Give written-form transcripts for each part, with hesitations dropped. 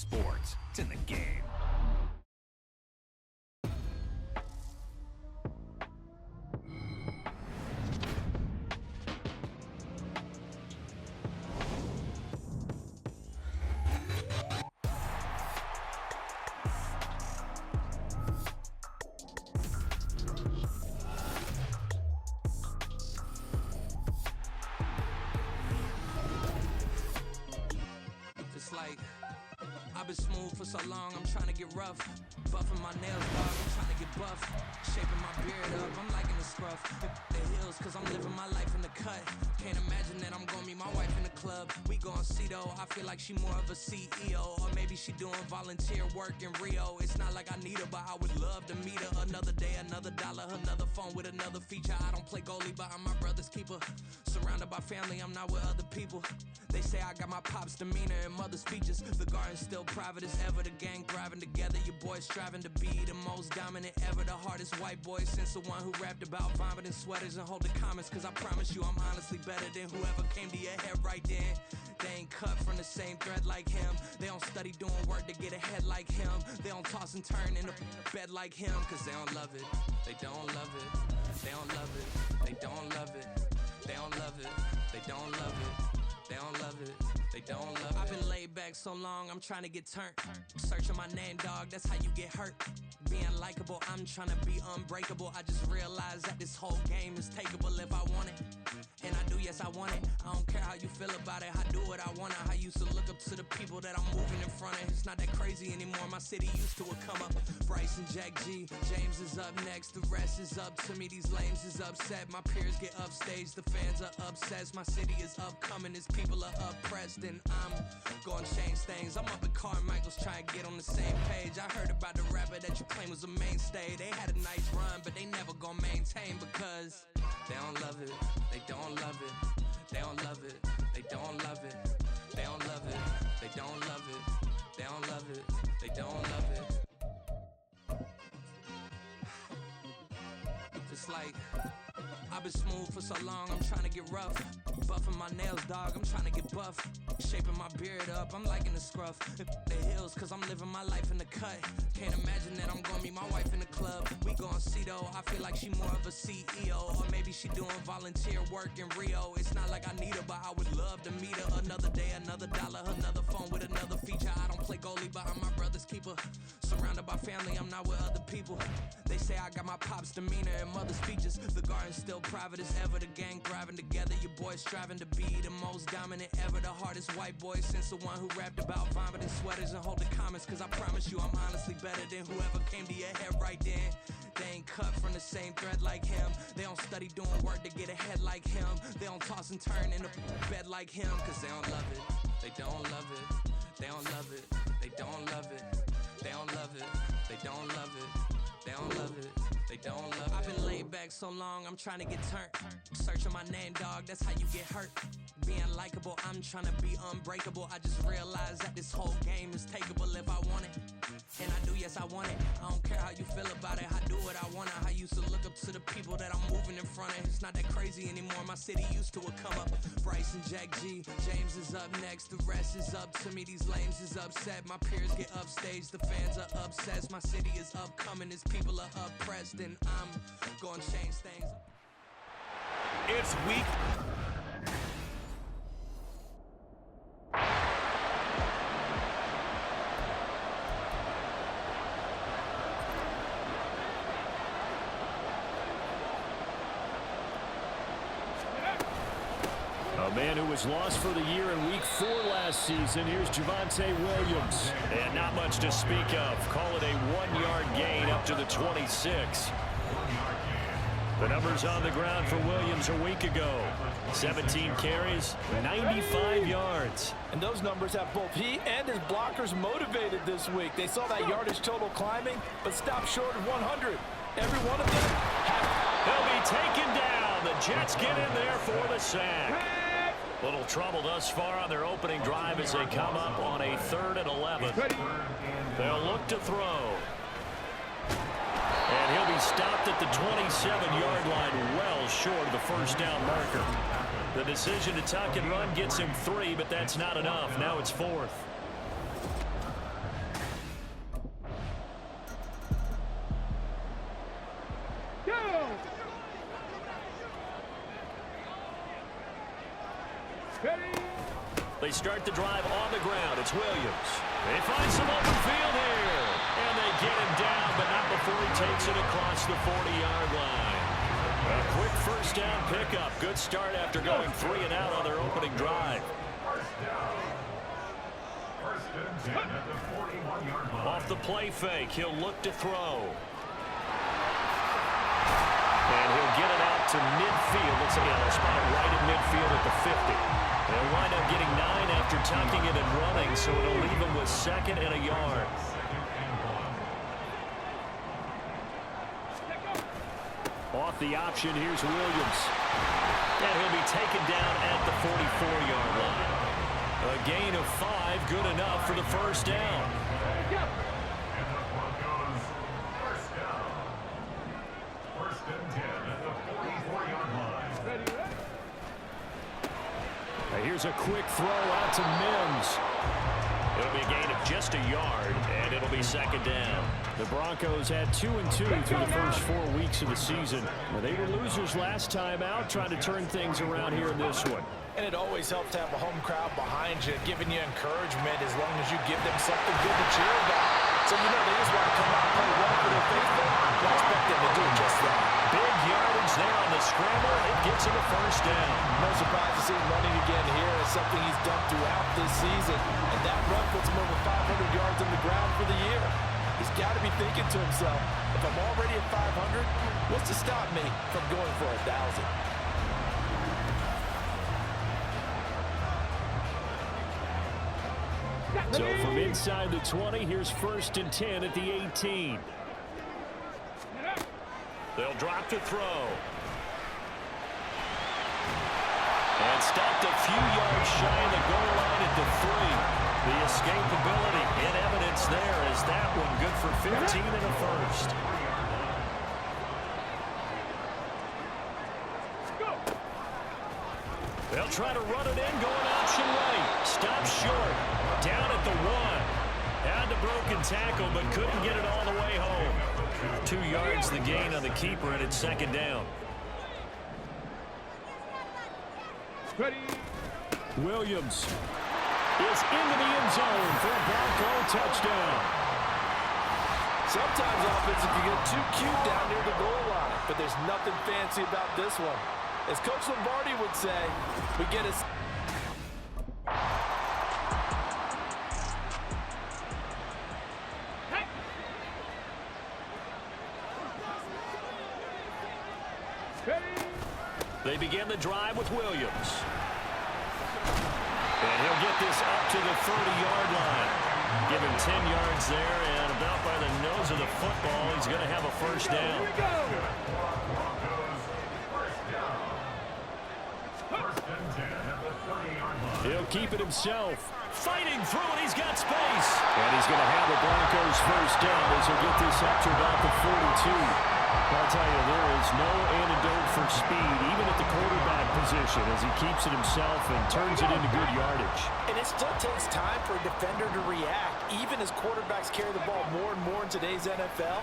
Sports, it's in the game. It's like I've been smooth for so long, I'm trying to get rough. Buffing my nails, dog, I'm trying to get buff. Shaping my beard up, I'm liking the scruff. The heels, cause I'm living my life in the cut. Can't imagine that I'm gonna meet my wife in the club. We gon' see though, I feel like she more of a CEO. Or maybe she doing volunteer work in Rio. It's not like I need her, but I would love to meet her. Another day, another dollar, another phone with another feature. I don't play goalie, but I'm my brother's keeper. Surrounded by family, I'm not with other people. They say I got my pop's demeanor and mother's features. The garden's still private as ever. The gang thriving together. Your boys striving to be the most dominant ever. The hardest white boy since the one who rapped about vomiting sweaters and holding comments. Cause I promise you I'm honestly better than whoever came to your head right then. They ain't cut from the same thread like him. They don't study doing work to get ahead like him. They don't toss and turn in the bed like him. Cause they don't love it. They don't love it. They don't love it. They don't love it. They don't love it. They don't love it. They don't love it, they don't love it. I've been laid back so long, I'm trying to get turned. Searching my name, dog, that's how you get hurt. Being likable, I'm trying to be unbreakable. I just realized that this whole game is takeable if I want it. And I do, yes, I want it. I don't care how you feel about it, I do what I want. I used to look up to the people that I'm moving in front of. It's not that crazy anymore, my city used to it come up. Bryce and Jack G, James is up next. The rest is up to me, these lames is upset. My peers get upstaged, the fans are obsessed. My city is upcoming, it's people are oppressed, and I'm gonna change things. I'm up at Carmichael's trying to get on the same page. I heard about the rapper that you claim was a mainstay. They had a nice run, but they never gonna maintain because they don't love it. They don't love it. They don't love it. They don't love it. They don't love it. They don't love it. They don't love it. They don't love it. Just like I've been smooth for so long, I'm trying to get rough. Buffing my nails, dog, I'm trying to get buff. Shaping my beard up, I'm liking the scruff. The heels, cause I'm living my life in the cut. Can't imagine that I'm gonna meet my wife in the club. We gon' see though, I feel like she more of a CEO. Or maybe she doing volunteer work in Rio. It's not like I need her, but I would love to meet her. Another day, another dollar, another phone with another feature. I don't play goalie, but I'm my brother's keeper. Surrounded by family, I'm not with other people. They say I got my pop's demeanor and mother's features. The garden's still private as ever. The gang thriving together. Your boys striving to be the most dominant ever. The hardest white boy since the one who rapped about vomiting sweaters and holding comments. Cause I promise you I'm honestly better than whoever came to your head right then. They ain't cut from the same thread like him. They don't study doing work to get ahead like him. They don't toss and turn in the bed like him. Cause they don't love it. They don't love it. They don't love it. They don't love it. They don't love it. They don't love it. They don't love it. They don't love it. I've been laid back so long, I'm trying to get turned. Searching my name, dog, that's how you get hurt. Being likable, I'm trying to be unbreakable. I just realized that this whole game is takeable if I want it. And I do, yes, I want it. I don't care how you feel about it, I do what I want. I used to look up to the people that I'm moving in front of. It's not that crazy anymore, my city used to it come up. Bryce and Jack G, James is up next. The rest is up to me, these lames is upset. My peers get upstaged, the fans are obsessed. My city is upcoming, its people are oppressed. And I'm gonna change things. It's week. A man who was lost for the year in Week 4 last season. Here's Javonte Williams. And not much to speak of. Call it a 1-yard gain up to the 26. The numbers on the ground for Williams a week ago. 17 carries, 95 yards. And those numbers have both he and his blockers motivated this week. They saw that yardage total climbing, but stopped short of 100. Every one of them He'll be taken down. The Jets get in there for the sack. Little trouble thus far on their opening drive as they come up on a 3rd and 11. They'll look to throw. And he'll be stopped at the 27-yard line, well short of the first down marker. The decision to tuck and run gets him 3, but that's not enough. Now it's 4th. They start the drive on the ground. It's Williams. They find some open field here. And they get him down, but not before he takes it across the 40-yard line. A quick first down pickup. Good start after going 3 and out on their opening drive. Off the play fake, he'll look to throw. And he'll get it out to midfield. Let's see, they'll spot it right at midfield at the 50. They'll wind up getting 9 after tucking it and running, so it'll leave him with 2nd and a yard. Off the option, here's Williams. And he'll be taken down at the 44-yard line. A gain of 5, good enough for the first down. Here's a quick throw out to Mims. It'll be a gain of just a yard, and it'll be 2nd down. The Broncos had 2-2 through the first 4 weeks of the season. They were losers last time out, trying to turn things around here in this one. And it always helps to have a home crowd behind you, giving you encouragement as long as you give them something good to cheer about. So, you know, they just want to come out and play well for their faithful. I expect them to do just that. Big yardage there on the scramble. It gets him a first down. No surprise to see him running again here. It's something he's done throughout this season. And that run puts him over 500 yards on the ground for the year. He's got to be thinking to himself, if I'm already at 500, what's to stop me from going for 1,000? So from inside the 20, here's 1st and 10 at the 18. They'll drop to throw. And stopped a few yards shy of the goal line at the 3. The escapability in evidence there is that one good for 15 and a first. They'll try to run it in, going option right. Stop short. Down at the 1. Had the broken tackle, but couldn't get it all the way home. 2 yards the gain on the keeper, and it's 2nd down. Williams is into the end zone for a Bronco touchdown. Sometimes offenses can get too cute down near the goal line, but there's nothing fancy about this one. As Coach Lombardi would say, we get a... They begin the drive with Williams. And he'll get this up to the 30-yard line. Give him 10 yards there, and about by the nose of the football, he's going to have a first down. He'll keep it himself. Fighting through it, he's got space. And he's going to have the Broncos first down as he'll get this up to about the 42. I'll tell you, there is no antidote for speed, even at the quarterback position, as he keeps it himself and turns it into good yardage. And it still takes time for a defender to react. Even as quarterbacks carry the ball more and more in today's NFL,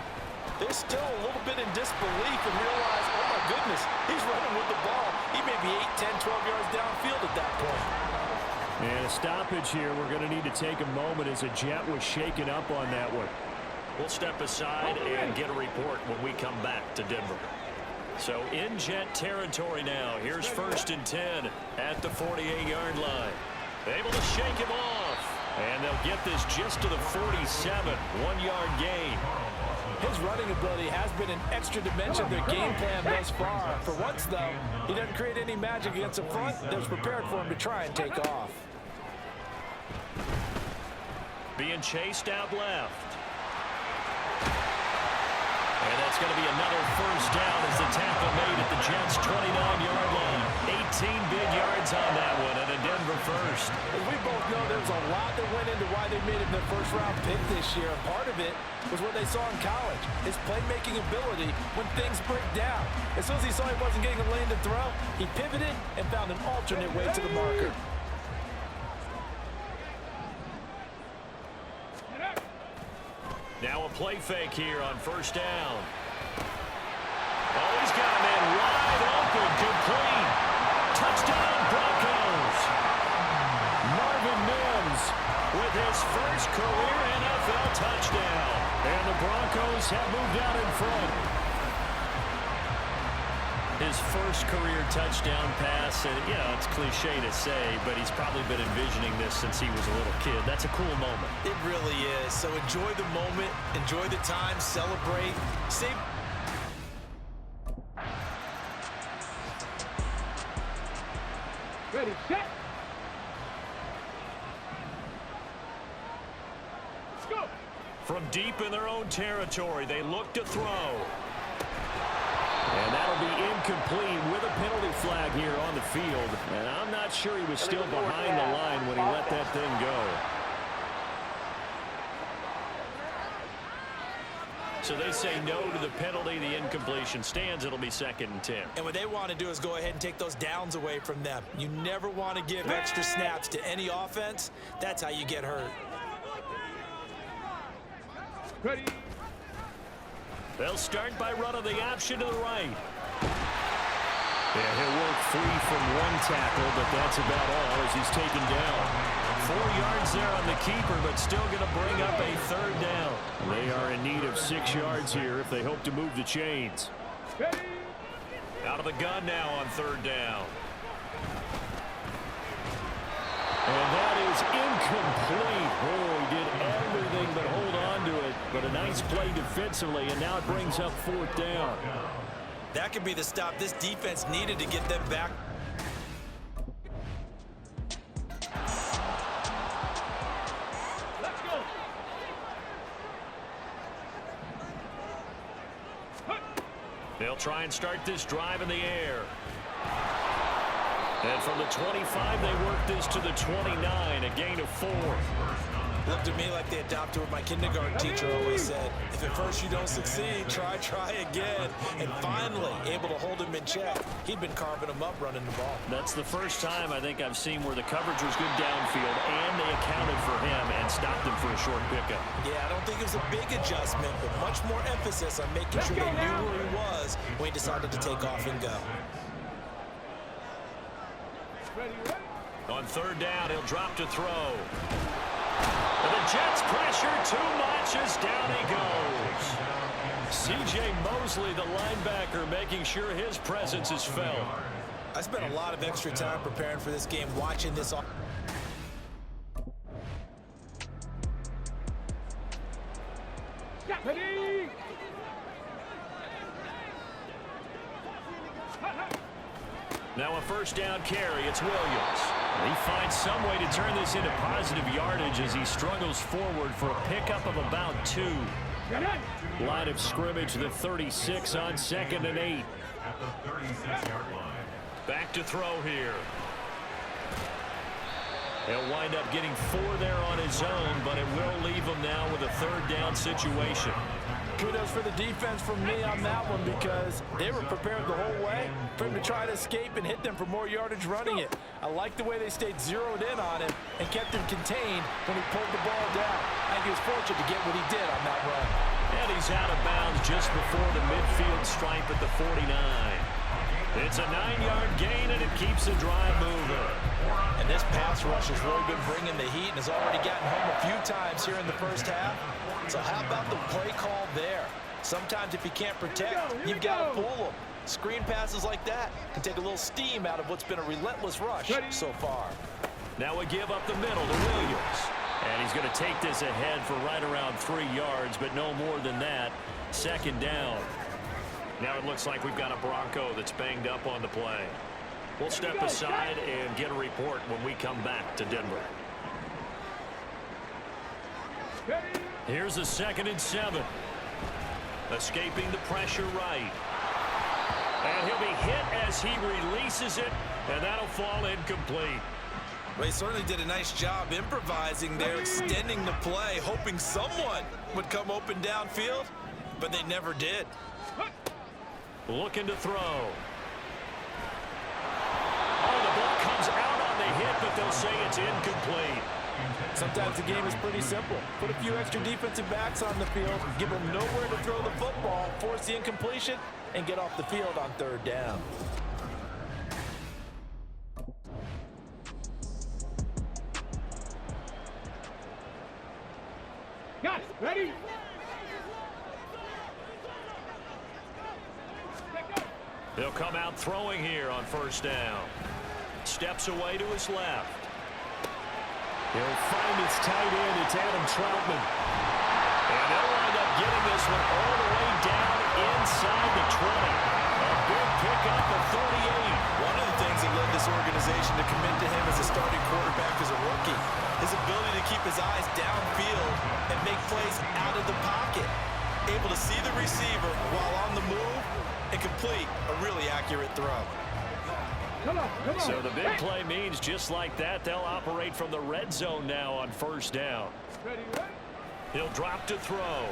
they're still a little bit in disbelief and realize, oh my goodness, he's running with the ball. He may be 8, 10, 12 yards downfield at that point. And a stoppage here. We're going to need to take a moment as a Jet was shaken up on that one. We'll step aside and get a report when we come back to Denver. So in Jet territory now. Here's 1st and 10 at the 48-yard line. Able to shake him off. And they'll get this just to the 47. 1-yard gain. His running ability has been an extra dimension of their game plan thus far. For once, though, he doesn't create any magic against the front that was prepared for him to try and take off. Being chased out left. And that's going to be another first down as the tackle made at the Jets' 29-yard line. 18 big yards on that one and a Denver first. As we both know, there's a lot that went into why they made him their first-round pick this year. Part of it was what they saw in college, his playmaking ability when things break down. As soon as he saw he wasn't getting a lane to throw, he pivoted and found an alternate way to the marker. Now a play fake here on first down. Oh, he's got a man wide open, complete. Touchdown, Broncos. Bills have moved out in front. His first career touchdown pass, and it's cliche to say, but he's probably been envisioning this since he was a little kid. That's a cool moment. It really is. So enjoy the moment, enjoy the time, celebrate. Save. Ready, set. Let's go. From deep in their own territory, they look to throw. And that'll be incomplete with a penalty flag here on the field. And I'm not sure he was still behind the line when he let that thing go. So they say no to the penalty. The incompletion stands. It'll be 2nd and 10. And what they want to do is go ahead and take those downs away from them. You never want to give extra snaps to any offense. That's how you get hurt. Ready. They'll start by running the option to the right. Yeah, he'll work free from one tackle, but that's about all as he's taken down. 4 yards there on the keeper, but still going to bring up a 3rd down. They are in need of 6 yards here if they hope to move the chains. Ready. Out of the gun now on 3rd down. And that is incomplete. Oh, he did everything but hold on to it. But a nice play defensively, and now it brings up 4th down. That could be the stop this defense needed to get them back. Let's go. They'll try and start this drive in the air. And from the 25, they work this to the 29, a gain of 4. Looked to me like they adopted what my kindergarten teacher always said. If at first you don't succeed, try again. And finally, able to hold him in check. He'd been carving him up running the ball. That's the first time I think I've seen where the coverage was good downfield, and they accounted for him and stopped him for a short pickup. Yeah, I don't think it was a big adjustment, but much more emphasis on making sure they knew where he was when he decided to take off and go. Ready, ready. On 3rd down, he'll drop to throw. And the Jets pressure too much as down he goes. C.J. Mosley, the linebacker, making sure his presence is felt. I spent a lot of extra time preparing for this game, watching this. Ready. Now a 1st down carry. It's Williams. He finds some way to turn this into positive yardage as he struggles forward for a pickup of about 2. Line of scrimmage, the 36 on 2nd and 8. Back to throw here. He'll wind up getting 4 there on his own, but it will leave him now with a 3rd down situation. Kudos for the defense from me on that one because they were prepared the whole way for him to try to escape and hit them for more yardage running it. I like the way they stayed zeroed in on him and kept him contained when he pulled the ball down. I think he was fortunate to get what he did on that run. And he's out of bounds just before the midfield stripe at the 49. It's a 9-yard gain, and it keeps the drive moving. And this pass rush has really been bringing the heat and has already gotten home a few times here in the first half. So how about the play call there? Sometimes if you can't protect, you've got to pull them. Screen passes like that can take a little steam out of what's been a relentless rush so far. Now we give up the middle to Williams. And he's going to take this ahead for right around 3 yards, but no more than that. 2nd down. Now it looks like we've got a Bronco that's banged up on the play. We'll step aside and get a report when we come back to Denver. Here's a 2nd and 7. Escaping the pressure right. And he'll be hit as he releases it, and that'll fall incomplete. Well, he certainly did a nice job improvising there, extending the play, hoping someone would come open downfield, but they never did. Looking to throw. Oh, the ball comes out on the hit, but they'll say it's incomplete. Sometimes the game is pretty simple. Put a few extra defensive backs on the field, give them nowhere to throw the football, force the incompletion, and get off the field on 3rd down. Got it. Ready. He'll come out throwing here on first down. Steps away to his left. He'll find his tight end. It's Adam Troutman. And they'll wind up getting this one all the way down inside the 20. A big pickup of 38. One of the things that led this organization to commit to him as a starting quarterback as a rookie, his ability to keep his eyes downfield and make plays out of the pocket. Able to see the receiver while on the move and complete a really accurate throw. Come on, come on. So the big play means just like that, they'll operate from the red zone now on first down. Ready, ready. He'll drop to throw.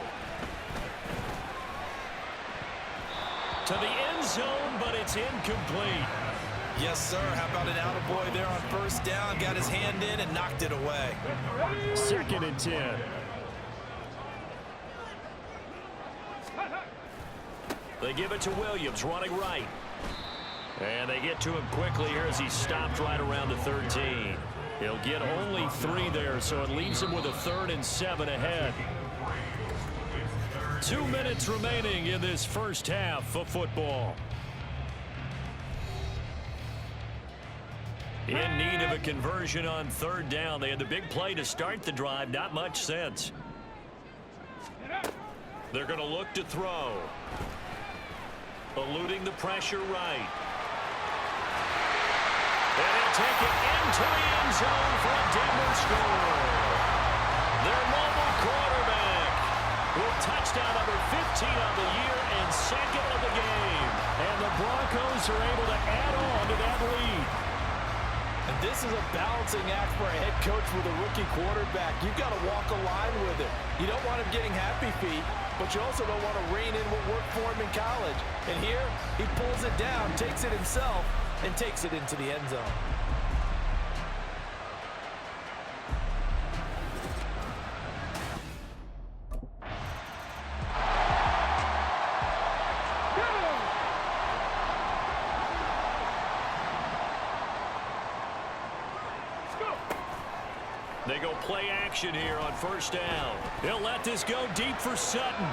To the end zone, but it's incomplete. Yes, sir. How about an attaboy there on first down? Got his hand in and knocked it away. 2nd and 10. They give it to Williams, running right. And they get to him quickly here as he stopped right around the 13. He'll get only 3 there, so it leaves him with a 3rd and 7 ahead. 2 minutes remaining in this first half of football. In need of a conversion on 3rd down. They had the big play to start the drive. Not much sense. They're going to look to throw. Eluding the pressure right. And they'll take it into the end zone for a Denver score. Their mobile quarterback with touchdown number 15 on the year and 2nd of the game. And the Broncos are able to add on to that lead. And this is a balancing act for a head coach with a rookie quarterback. You've got to walk a line with it. You don't want him getting happy feet, but you also don't want to rein in what worked for him in college. And here, he pulls it down, takes it himself, and takes it into the end zone. They go play action here on first down. They'll let this go deep for Sutton.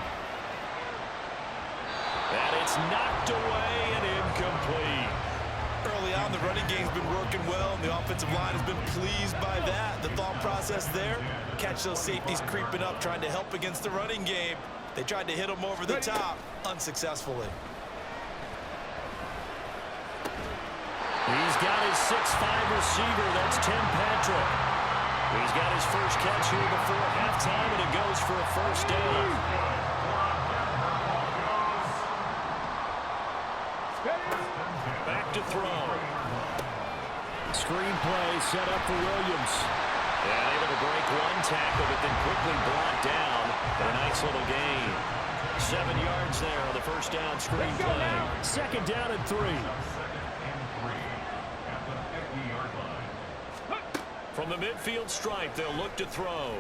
And it's knocked away and incomplete. Early on, the running game's been working well, and the offensive line has been pleased by that. The thought process there, catch those safeties creeping up, trying to help against the running game. They tried to hit them over the top, unsuccessfully. He's got his 6'5" receiver. That's Tim Patrick. He's got his first catch here before halftime, and it goes for a first down. Back to throw. Screen play set up for Williams. And able to break one tackle, but then quickly brought down. But a nice little gain. 7 yards there on the first down screen play. 2nd down and 3. From the midfield stripe, they'll look to throw.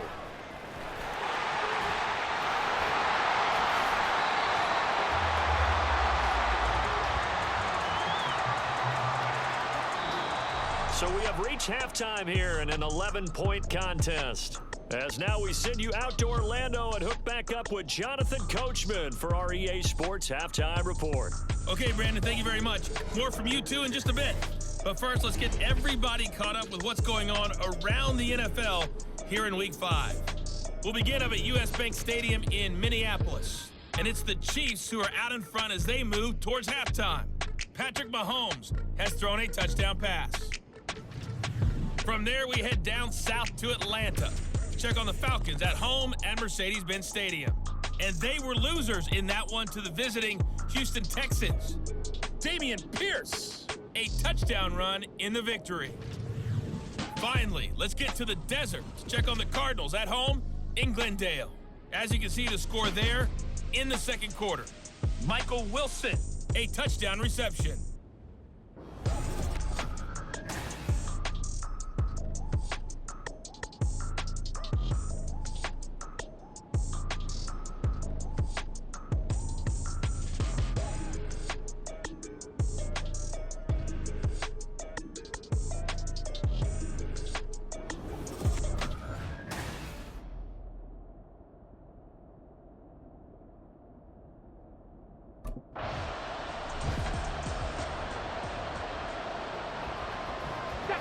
So we have reached halftime here in an 11-point contest. As now we send you out to Orlando and hook back up with Jonathan Coachman for our EA Sports Halftime Report. Okay, Brandon, thank you very much. More from you two in just a bit. But first, let's get everybody caught up with what's going on around the NFL here in Week 5. We'll begin up at US Bank Stadium in Minneapolis. And it's the Chiefs who are out in front as they move towards halftime. Patrick Mahomes has thrown a touchdown pass. From there, we head down south to Atlanta. Check on the Falcons at home at Mercedes-Benz Stadium. And they were losers in that one to the visiting Houston Texans. Dameon Pierce, a touchdown run in the victory. Finally, let's get to the desert to check on the Cardinals at home in Glendale. As you can see, the score there in the second quarter. Michael Wilson, a touchdown reception.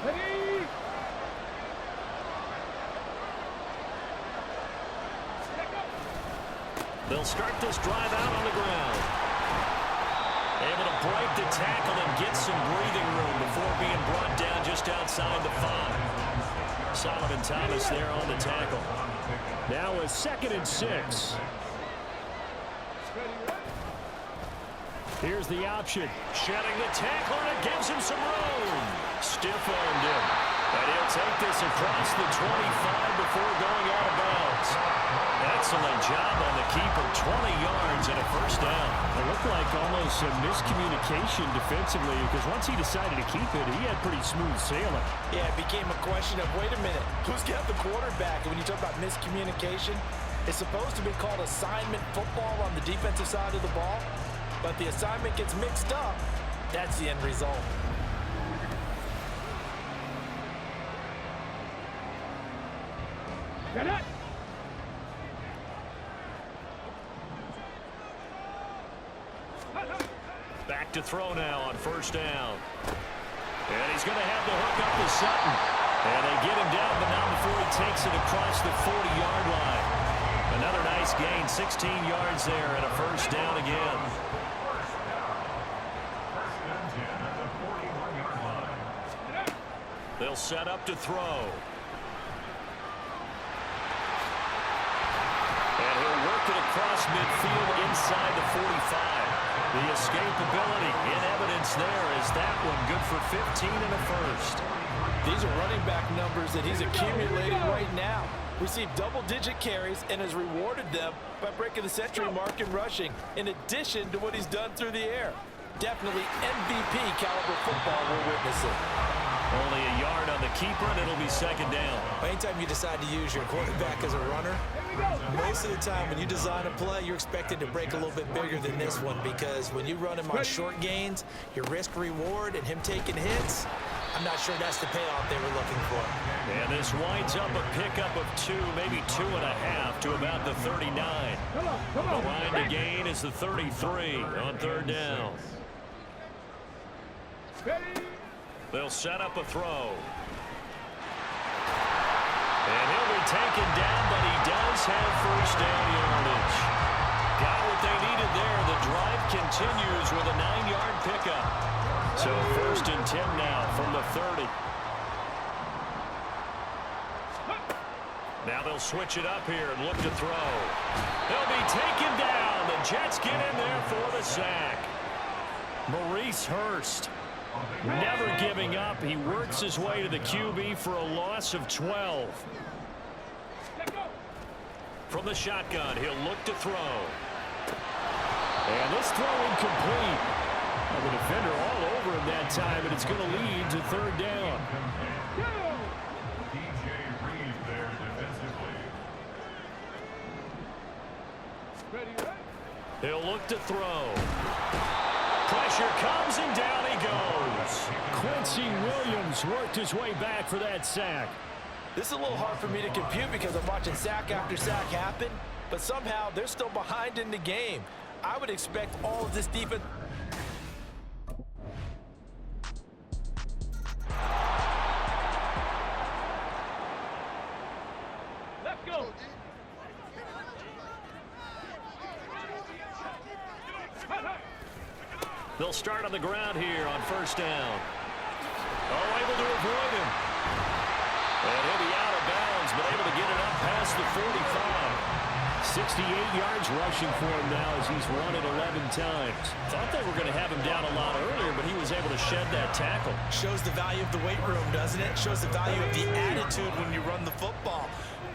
Ready? They'll start this drive out on the ground. Able to break the tackle and get some breathing room before being brought down just outside the 5. Solomon Thomas there on the tackle. Now a 2nd and 6. Here's the option. Shedding the tackle, and it gives him some room. Stiff-armed him. And he'll take this across the 25 before going out of bounds. Excellent job on the keeper. 20 yards and a first down. It looked like almost a miscommunication defensively, because once he decided to keep it, he had pretty smooth sailing. Yeah, it became a question of, wait a minute, who's got the quarterback? And when you talk about miscommunication, it's supposed to be called assignment football on the defensive side of the ball. But the assignment gets mixed up. That's the end result. Get it! Back to throw now on first down. And he's going to have the hook up to Sutton. And they get him down, but not before he takes it across the 40-yard line. Another nice gain, 16 yards there, and a first down again. They'll set up to throw. And he'll work it across midfield inside the 45. The escapability in evidence there is that one good for 15 and a first. These are running back numbers that he's accumulating right now. Received double-digit carries and has rewarded them by breaking the century mark in rushing, in addition to what he's done through the air. Definitely MVP caliber football we're witnessing. Only a yard on the keeper, and it'll be second down. Anytime you decide to use your quarterback as a runner, most of the time when you design a play, you're expected to break a little bit bigger than this one, because when you run him on short gains, your risk-reward and him taking hits, I'm not sure that's the payoff they were looking for. And this winds up a pickup of 2, maybe 2.5 to about the 39. The line to gain is the 33 on third down. They'll set up a throw. And he'll be taken down, but he does have first down yardage. Got what they needed there. The drive continues with a 9-yard pickup. So first and 10 now from the 30. Now they'll switch it up here and look to throw. They'll be taken down. The Jets get in there for the sack. Maurice Hurst, never giving up. He works his way to the QB for a loss of 12. From the shotgun, he'll look to throw. And this throw incomplete. The defender all over him that time, and it's going to lead to third down. He'll look to throw. Pressure comes, and down he goes. Quincy Williams worked his way back for that sack. This is a little hard for me to compute because I'm watching sack after sack happen, but somehow they're still behind in the game. I would expect all of this defense. Let's go! They'll start on the ground here on first down. Oh, able to avoid him. And he'll be out of bounds, but able to get it up past the 45. 68 yards rushing for him now as he's run it 11 times. Thought they were going to have him down a lot earlier, but he was able to shed that tackle. Shows the value of the weight room, doesn't it? Shows the value of the attitude when you run the football.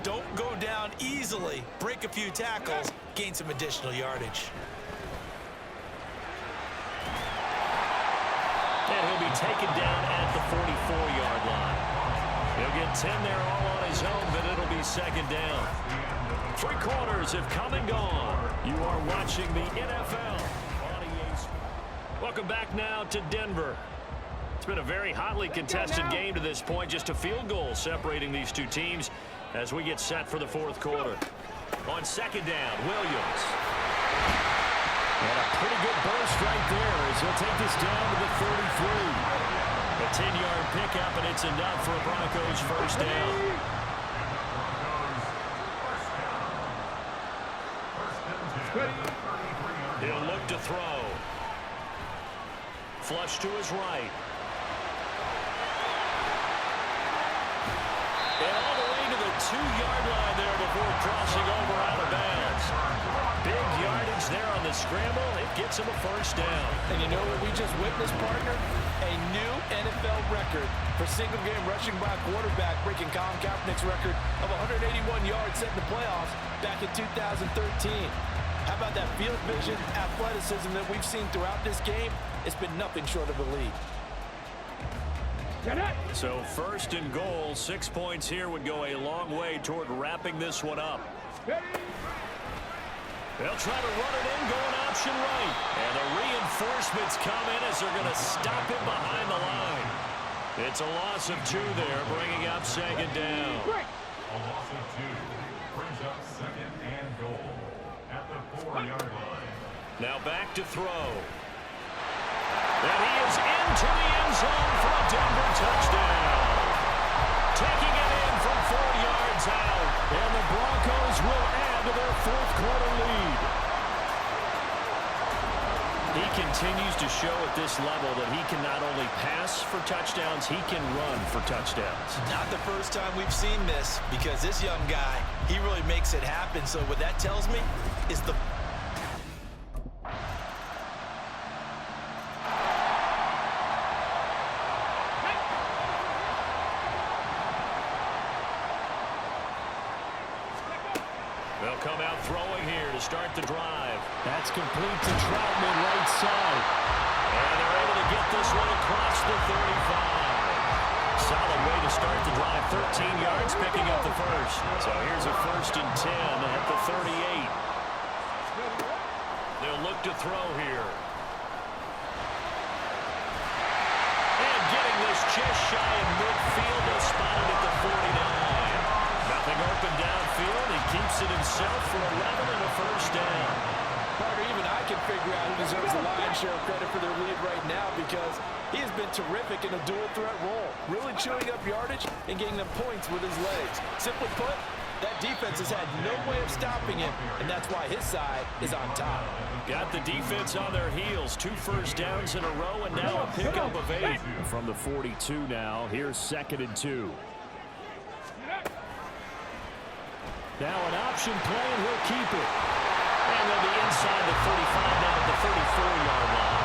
Don't go down easily. Break a few tackles, gain some additional yardage. And he'll be taken down at the 44-yard line. He'll get 10 there all on his own, but it'll be second down. 3 quarters have come and gone. You are watching the NFL on EA Sports. Welcome back now to Denver. It's been a very hotly contested game to this point. Just a field goal separating these two teams as we get set for the fourth quarter. On second down, Williams. And a pretty good burst right there as he'll take this down to the 33. A 10-yard pickup, and it's enough for a Broncos first down. He'll look to throw. Flush to his right. And all the way to the 2-yard line there before crossing over out of bounds. Big yardage there on the scramble. It gets him a first down. And you know what we just witnessed, partner? A new NFL record for single-game rushing by a quarterback, breaking Colin Kaepernick's record of 181 yards set in the playoffs back in 2013. How about that field vision, athleticism that we've seen throughout this game? It's been nothing short of elite. So first and goal, 6 points here would go a long way toward wrapping this one up. They'll try to run it in, going option right. And the reinforcements come in as they're going to stop him behind the line. It's a loss of 2 there, bringing up second down. A loss of 2 brings up second and goal at the 4-yard line. Now back to throw. And he is into the end zone for a Denver touchdown. Taking it in from 4 yards out. And the Broncos will add to their fourth-quarter lead. He continues to show at this level that he can not only pass for touchdowns, he can run for touchdowns. Not the first time we've seen this, because this young guy, he really makes it happen. So what that tells me is the They'll come out throwing here to start the drive. That's complete to Troutman, right side. And they're able to get this one across the 35. Solid way to start the drive. 13 yards, picking up the first. So here's a 1st and 10 at the 38. They'll look to throw here. And getting this just shy of midfield. They'll spot it at the 49. Nothing open downfield. He keeps it himself for 11 and a first down. Partner, even I can figure out who deserves the lion's share of credit for their lead right now, because he has been terrific in a dual threat role, really chewing up yardage and getting them points with his legs. Simply put, that defense has had no way of stopping him, and that's why his side is on top. Got the defense on their heels. 2 first downs in a row, and now a pickup of 8. From the 42 now, here's 2nd and 2. Now an option play, and he'll keep it. And they'll be inside the 35, now at the 34-yard line.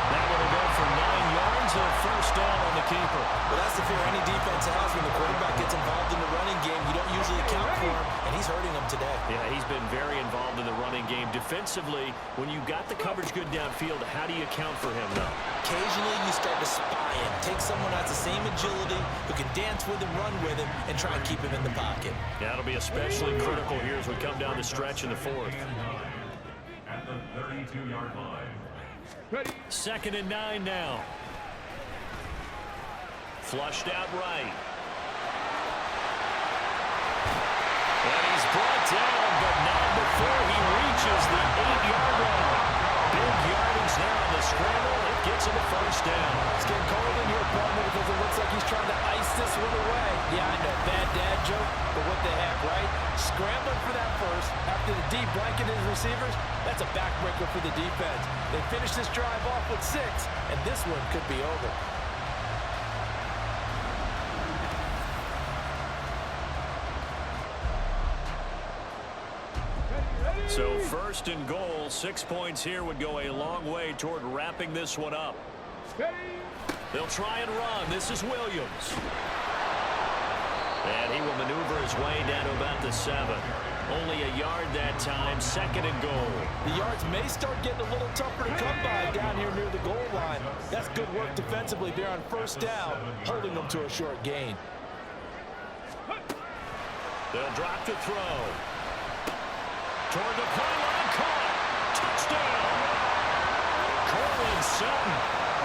That one will go for 9 yards and a first down on the keeper. Well, that's the fear any defense has when the quarterback gets involved in the running game. You don't usually account for him, and he's hurting them today. Yeah, he's been very involved in the running game. Defensively, when you got the coverage good downfield, how do you account for him, though? Occasionally, you start to spy him. Take someone who has the same agility, who can dance with him, run with him, and try and keep him in the pocket. Yeah, it'll be especially critical here as we come down the stretch in the 4th. At the 32-yard line. 2nd and 9 now. Flushed out right. And he's brought down, but not before he reaches the 8-yard line. Big yardage there on the scramble. It gets him a first down. It's getting cold in here, partner, because it looks like he's trying to ice this one away. Yeah, I know, bad dad joke, but what the heck, right? Scrambling for that first after the deep blanket his receivers. That's a backbreaker for the defense. They finish this drive off with 6, and this one could be over. So 1st and goal, 6 points here would go a long way toward wrapping this one up. They'll try and run. This is Williams. And he will maneuver his way down to about the 7. Only a yard that time, 2nd and goal. The yards may start getting a little tougher to come by down here near the goal line. That's good work defensively there on 1st down, holding them to a short gain. They'll drop to throw. Toward the pylon, caught. Touchdown. Cortland Sutton,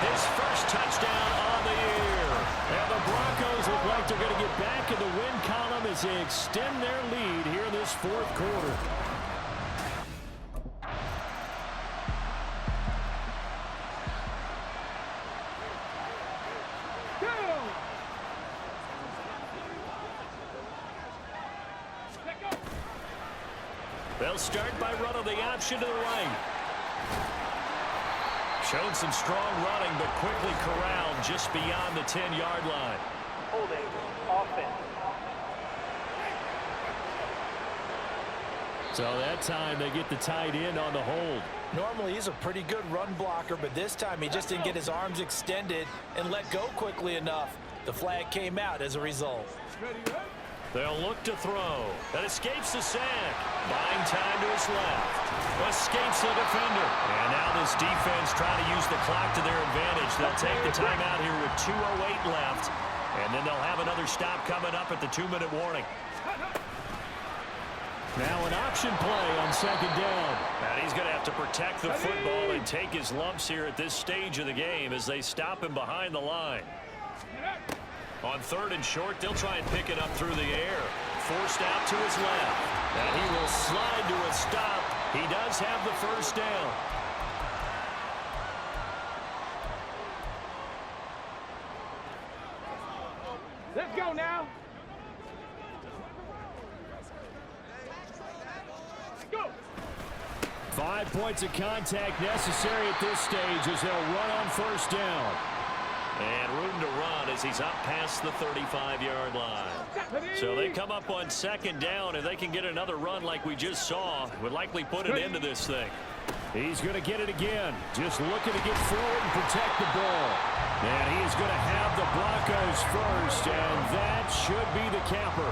his first touchdown on the year. And the Broncos look like they're going to get back in the win column as they extend their lead here in this 4th quarter. They'll start by running the option to the right. Showed some strong running, but quickly corralled just beyond the 10-yard line. Holding offense. So that time they get the tight end on the hold. Normally he's a pretty good run blocker, but this time he just didn't get his arms extended and let go quickly enough. The flag came out as a result. They'll look to throw. That escapes the sack. Buying time to his left. Escapes the defender. And now this defense trying to use the clock to their advantage. They'll take the timeout here with 2:08 left. And then they'll have another stop coming up at the 2-minute warning. Now an option play on second down. And he's going to have to protect the football and take his lumps here at this stage of the game as they stop him behind the line. On 3rd and short, they'll try and pick it up through the air. Forced out to his left. And he will slide to a stop. He does have the first down. Let's go now. Go. 5 points of contact necessary at this stage as they'll run on first down. And room to run as he's up past the 35-yard line. So they come up on second down, and they can get another run like we just saw. Would likely put an end to this thing. He's going to get it again. Just looking to get forward and protect the ball. And he's going to have the Broncos first, and that should be the capper.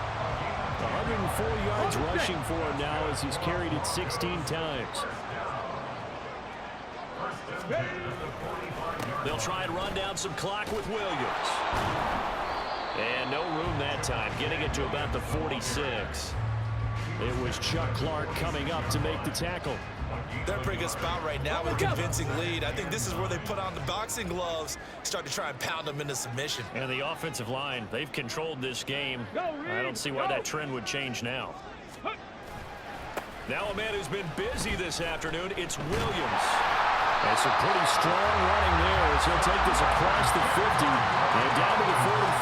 104 yards rushing for him now as he's carried it 16 times. They'll try and run down some clock with Williams. And no room that time, getting it to about the 46. It was Chuck Clark coming up to make the tackle. They're in a pretty good spot right now with a convincing lead. I think this is where they put on the boxing gloves, start to try and pound them into submission. And the offensive line, they've controlled this game. I don't see why that trend would change now. Now a man who's been busy this afternoon, it's Williams. And some pretty strong running there as he'll take this across the 50 and down to the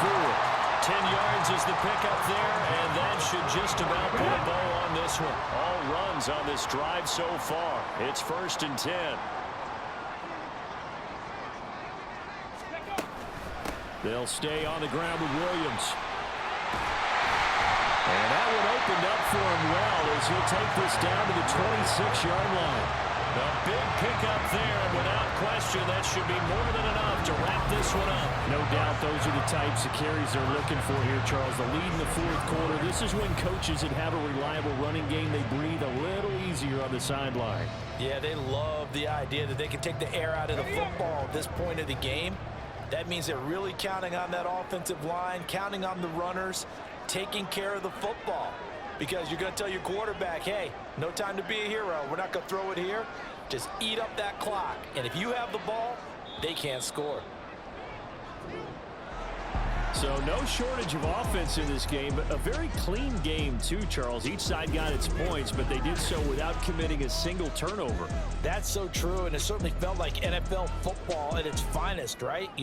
44. 10 yards is the pickup there, and that should just about put a bow on this one. All runs on this drive so far. It's 1st and 10. They'll stay on the ground with Williams. And that one opened up for him well as he'll take this down to the 26-yard line. A big pickup there, and without question, that should be more than enough to wrap this one up. No doubt those are the types of carries they're looking for here, Charles. The lead in the 4th quarter. This is when coaches that have a reliable running game, they breathe a little easier on the sideline. Yeah, they love the idea that they can take the air out of the football at this point of the game. That means they're really counting on that offensive line, counting on the runners, taking care of the football. Because you're going to tell your quarterback, hey, no time to be a hero. We're not going to throw it here. Just eat up that clock. And if you have the ball, they can't score. So no shortage of offense in this game, but a very clean game too, Charles. Each side got its points, but they did so without committing a single turnover. That's so true, and it certainly felt like NFL football at its finest, right?